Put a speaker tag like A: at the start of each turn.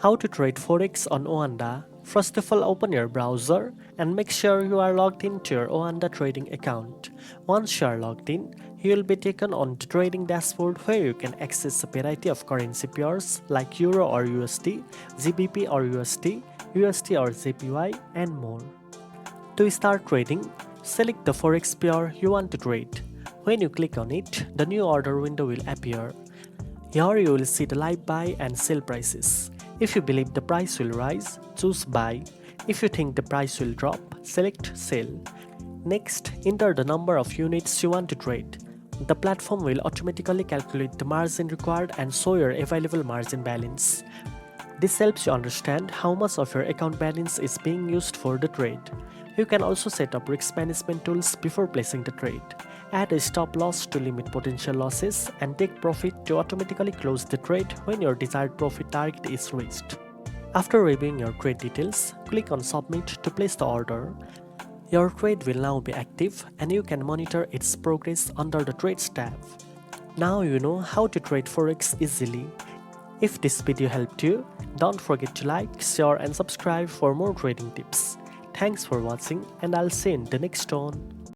A: How to trade Forex on OANDA. First of all, open your browser and make sure you are logged into your OANDA trading account. Once you are logged in, you will be taken on the trading dashboard where you can access a variety of currency pairs like Euro or USD, GBP or USD, USD or JPY, and more. To start trading, select the Forex pair you want to trade. When you click on it, the new order window will appear. Here you will see the live buy and sell prices. If you believe the price will rise, choose buy. If you think the price will drop, select sell. Next, enter the number of units you want to trade. The platform will automatically calculate the margin required and show your available margin balance. This helps you understand how much of your account balance is being used for the trade. You can also set up risk management tools before placing the trade. Add a stop loss to limit potential losses and take profit to automatically close the trade when your desired profit target is reached. After reviewing your trade details, click on Submit to place the order. Your trade will now be active and you can monitor its progress under the Trades tab. Now you know how to trade Forex easily. If this video helped you, don't forget to like, share and subscribe for more trading tips. Thanks for watching and I'll see you in the next one.